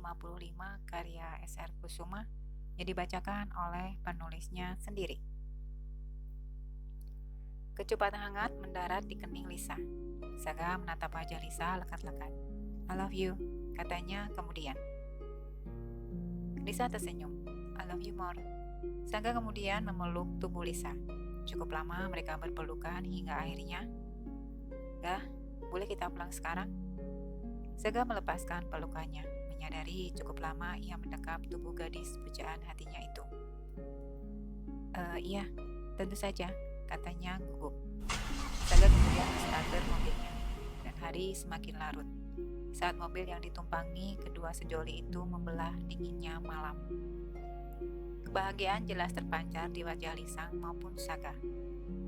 55 karya S.R. Kusuma yang dibacakan oleh penulisnya sendiri. Kecupan hangat mendarat di kening Lisa. Saga menatap wajah Lisa lekat-lekat. "I love you," katanya kemudian. Lisa tersenyum. "I love you more." Saga kemudian memeluk tubuh Lisa. Cukup lama mereka berpelukan hingga akhirnya, "Dah, boleh kita pulang sekarang?" Saga melepaskan pelukannya, menyadari cukup lama ia mendekap tubuh gadis pujaan hatinya itu. Iya, tentu saja," katanya gugup. Saga kemudian starter mobilnya, dan hari semakin larut. Saat mobil yang ditumpangi kedua sejoli itu membelah dinginnya malam. Kebahagiaan jelas terpancar di wajah Lisang maupun Saga,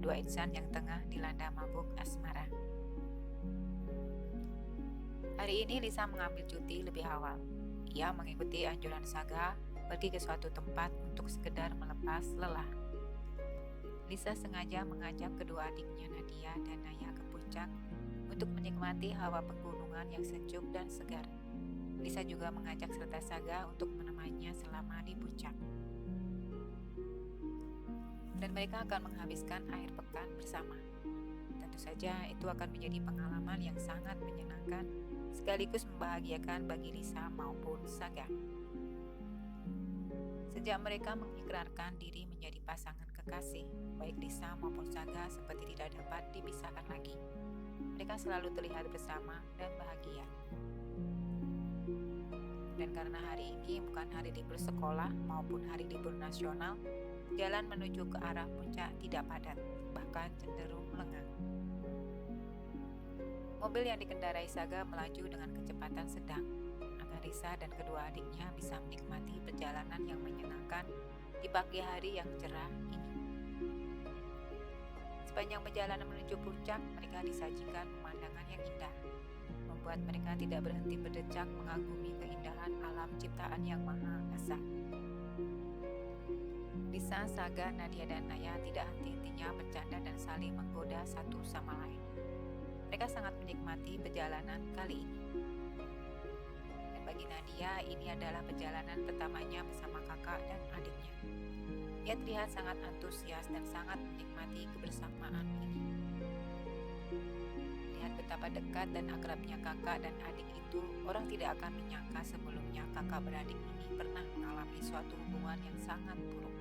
dua insan yang tengah dilanda mabuk asmara. Hari ini Lisa mengambil cuti lebih awal. Ia mengikuti anjuran Saga pergi ke suatu tempat untuk sekedar melepas lelah. Lisa sengaja mengajak kedua adiknya Nadia dan Naya ke puncak untuk menikmati hawa pegunungan yang sejuk dan segar. Lisa juga mengajak serta Saga untuk menemaninya selama di puncak. Dan mereka akan menghabiskan akhir pekan bersama. Tentu saja itu akan menjadi pengalaman yang sangat menyenangkan sekaligus membahagiakan bagi Lisa maupun Saga. Sejak mereka mengikrarkan diri menjadi pasangan kekasih, baik Lisa maupun Saga seperti tidak dapat dipisahkan lagi. Mereka selalu terlihat bersama dan bahagia. Dan karena hari ini bukan hari libur sekolah maupun hari libur nasional, jalan menuju ke arah puncak tidak padat, bahkan cenderung lengang. Mobil yang dikendarai Saga melaju dengan kecepatan sedang, agar Lisa dan kedua adiknya bisa menikmati perjalanan yang menyenangkan di pagi hari yang cerah ini. Sepanjang perjalanan menuju puncak, mereka disajikan pemandangan yang indah, membuat mereka tidak berhenti berdecak mengagumi keindahan alam ciptaan yang Maha Esa. Lisa, Saga, Nadia, dan Naya tidak henti-hentinya bercanda dan saling menggoda satu sama lain. Mereka sangat menikmati perjalanan kali ini. Dan bagi Nadia, ini adalah perjalanan pertamanya bersama kakak dan adiknya. Ia terlihat sangat antusias dan sangat menikmati kebersamaan ini. Lihat betapa dekat dan akrabnya kakak dan adik itu, orang tidak akan menyangka sebelumnya kakak beradik ini pernah mengalami suatu hubungan yang sangat buruk.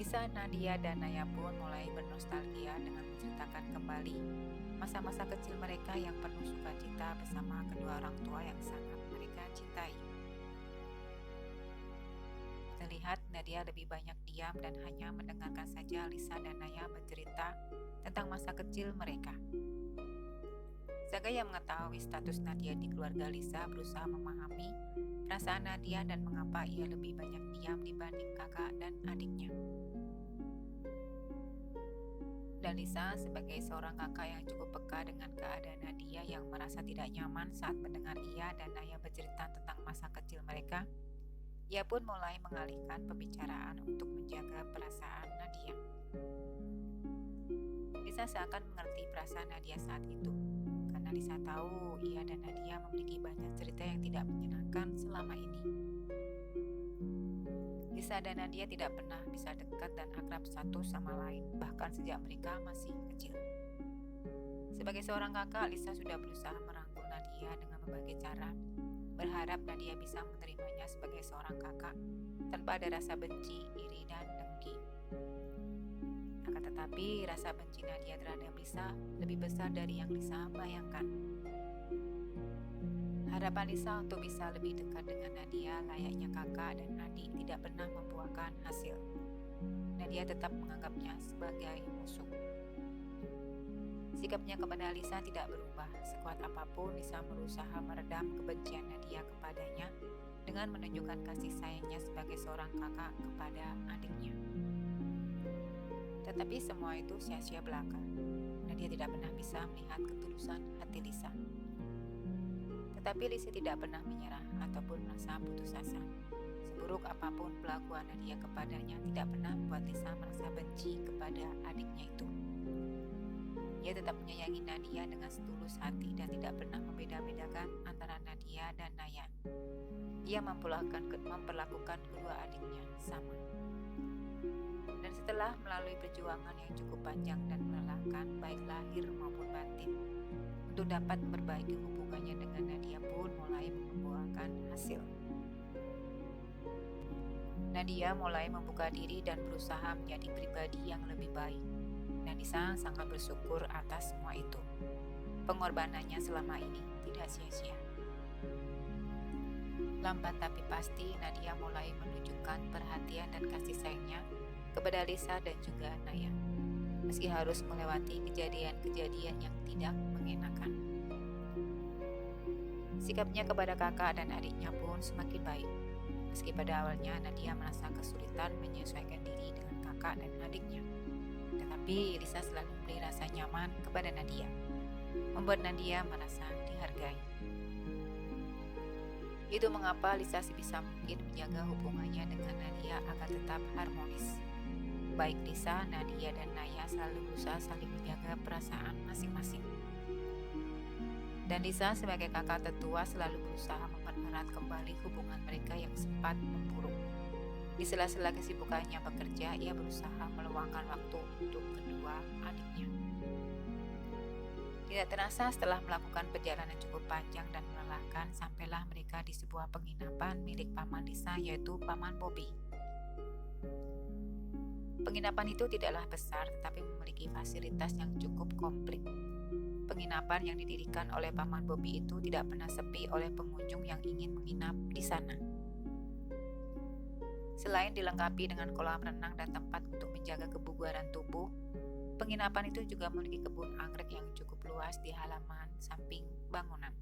Lisa, Nadia, dan Naya pun mulai bernostalgia dengan menceritakan kembali masa-masa kecil mereka yang penuh sukacita bersama kedua orang tua yang sangat mereka cintai. Terlihat Nadia lebih banyak diam dan hanya mendengarkan saja Lisa dan Naya bercerita tentang masa kecil mereka. Saga yang mengetahui status Nadia di keluarga Lisa berusaha memahami perasaan Nadia dan mengapa ia lebih banyak diam dibanding kakak dan adiknya. Dan Lisa sebagai seorang kakak yang cukup peka dengan keadaan Nadia yang merasa tidak nyaman saat mendengar ia dan Naya bercerita tentang masa kecil mereka, ia pun mulai mengalihkan pembicaraan untuk menjaga perasaan Nadia. Lisa seakan mengerti perasaan Nadia saat itu, karena Lisa tahu ia dan Nadia memiliki banyak cerita yang tidak menyenangkan selama ini. Lisa dan Nadia tidak pernah bisa dekat dan akrab satu sama lain, bahkan sejak mereka masih kecil. Sebagai seorang kakak, Lisa sudah berusaha merangkul Nadia dengan berbagai cara, berharap Nadia bisa menerimanya sebagai seorang kakak, tanpa ada rasa benci, iri, dan dengki. Akan tetapi, rasa benci Nadia terhadap Lisa lebih besar dari yang Lisa bayangkan. Harapan Lisa untuk bisa lebih dekat dengan Nadia layaknya kakak dan adik tidak pernah membuahkan hasil. Nadia tetap menganggapnya sebagai musuh. Sikapnya kepada Lisa tidak berubah. Sekuat apapun Lisa berusaha meredam kebencian Nadia kepadanya dengan menunjukkan kasih sayangnya sebagai seorang kakak kepada adiknya. Tetapi semua itu sia-sia belaka. Nadia tidak pernah bisa melihat ketulusan hati Lisa. Tetapi Lisa tidak pernah menyerah ataupun merasa putus asa. Seburuk apapun perlakuan Nadia kepadanya tidak pernah membuat Lisa merasa benci kepada adiknya itu. Ia tetap menyayangi Nadia dengan setulus hati dan tidak pernah membeda-bedakan antara Nadia dan Naya. Ia memperlakukan kedua adiknya sama. Dan setelah melalui perjuangan yang cukup panjang dan melelahkan baik lahir maupun batin, untuk dapat memperbaiki hubungannya dengan Nadia pun mulai membuahkan hasil. Nadia mulai membuka diri dan berusaha menjadi pribadi yang lebih baik. Dan Lisa sangat bersyukur atas semua itu. Pengorbanannya selama ini tidak sia-sia. Lambat tapi pasti Nadia mulai menunjukkan perhatian dan kasih sayangnya kepada Lisa dan juga Naya, meski harus melewati kejadian-kejadian yang tidak mengenakan. Sikapnya kepada kakak dan adiknya pun semakin baik, meski pada awalnya Nadia merasa kesulitan menyesuaikan diri dengan kakak dan adiknya. Tetapi Lisa selalu memberi rasa nyaman kepada Nadia, membuat Nadia merasa dihargai. Itu mengapa Lisa sebisa mungkin menjaga hubungannya dengan Nadia agar tetap harmonis. Baik Lisa, Nadia, dan Naya selalu berusaha saling menjaga perasaan masing-masing. Dan Lisa sebagai kakak tertua selalu berusaha mempererat kembali hubungan mereka yang sempat memburuk. Di sela-sela kesibukannya bekerja, ia berusaha meluangkan waktu untuk kedua adiknya. Tidak terasa setelah melakukan perjalanan cukup panjang dan melelahkan, sampailah mereka di sebuah penginapan milik paman Lisa, yaitu Paman Bobby. Penginapan itu tidaklah besar, tetapi memiliki fasilitas yang cukup komplit. Penginapan yang didirikan oleh Paman Bobby itu tidak pernah sepi oleh pengunjung yang ingin menginap di sana. Selain dilengkapi dengan kolam renang dan tempat untuk menjaga kebugaran tubuh, penginapan itu juga memiliki kebun anggrek yang cukup luas di halaman samping bangunan,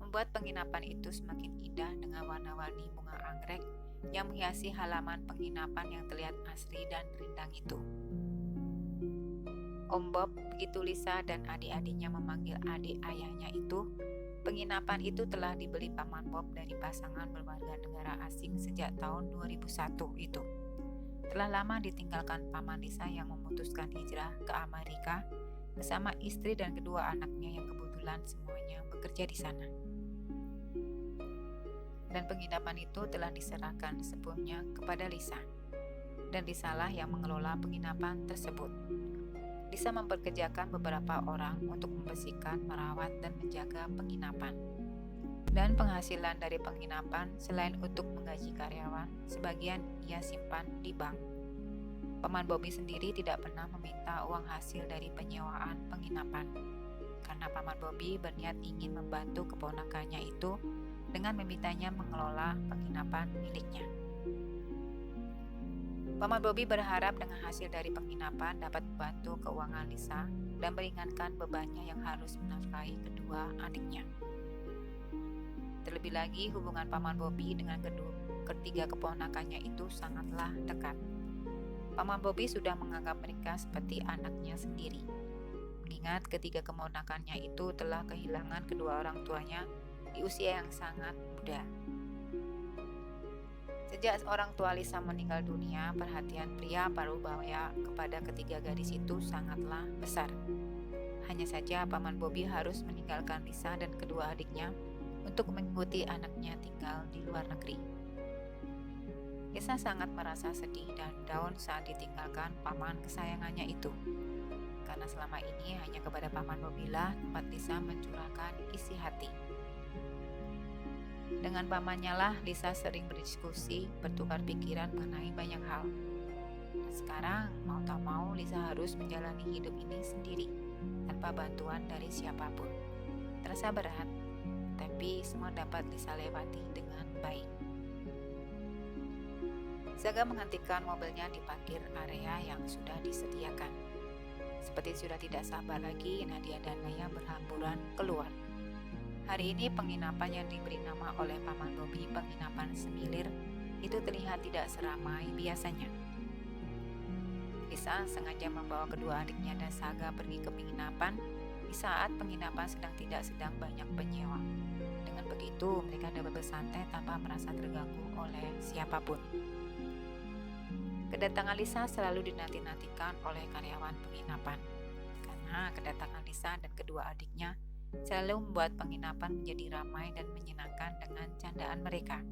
membuat penginapan itu semakin indah dengan warna-warni bunga anggrek yang menghiasi halaman penginapan yang terlihat asri dan rindang itu. Om Bob, begitu Lisa dan adik-adiknya memanggil adik ayahnya itu, penginapan itu telah dibeli Paman Bob dari pasangan berwarga negara asing sejak tahun 2001 itu. Telah lama ditinggalkan Paman Lisa yang memutuskan hijrah ke Amerika bersama istri dan kedua anaknya yang kebetulan semuanya bekerja di sana. Dan penginapan itu telah diserahkan sepenuhnya kepada Lisa. Dan Lisa lah yang mengelola penginapan tersebut. Lisa mempekerjakan beberapa orang untuk membersihkan, merawat, dan menjaga penginapan. Dan penghasilan dari penginapan selain untuk menggaji karyawan, sebagian ia simpan di bank. Paman Bobby sendiri tidak pernah meminta uang hasil dari penyewaan penginapan, karena Paman Bobby berniat ingin membantu keponakannya itu dengan memintanya mengelola penginapan miliknya. Paman Bobby berharap dengan hasil dari penginapan dapat membantu keuangan Lisa dan meringankan bebannya yang harus menafkahi kedua adiknya. Terlebih lagi, hubungan Paman Bobby dengan ketiga keponakannya itu sangatlah dekat. Paman Bobby sudah menganggap mereka seperti anaknya sendiri, mengingat ketiga keponakannya itu telah kehilangan kedua orang tuanya di usia yang sangat muda. Sejak orang tua Lisa meninggal dunia, perhatian pria parubaya kepada ketiga gadis itu sangatlah besar. Hanya saja Paman Bobby harus meninggalkan Lisa dan kedua adiknya untuk mengikuti anaknya tinggal di luar negeri. Lisa sangat merasa sedih dan down saat ditinggalkan paman kesayangannya itu, karena selama ini hanya kepada Paman Bobby lah tempat Lisa mencurahkan isi hati. Dengan pamannya lah Lisa sering berdiskusi, bertukar pikiran mengenai banyak hal. Dan sekarang mau tak mau Lisa harus menjalani hidup ini sendiri, tanpa bantuan dari siapapun. Terasa berat, tapi semua dapat Lisa lewati dengan baik. Zaga menghentikan mobilnya di parkir area yang sudah disediakan. Seperti sudah tidak sabar lagi, Nadia dan Naya berhamburan keluar. Hari ini penginapan yang diberi nama oleh Paman Bobby Penginapan Semilir itu terlihat tidak seramai biasanya. Lisa sengaja membawa kedua adiknya dan Saga pergi ke penginapan di saat penginapan sedang banyak penyewa. Dengan begitu, mereka dapat bersantai tanpa merasa terganggu oleh siapapun. Kedatangan Lisa selalu dinanti-nantikan oleh karyawan penginapan. Karena kedatangan Lisa dan kedua adiknya selalu membuat penginapan menjadi ramai dan menyenangkan dengan candaan mereka.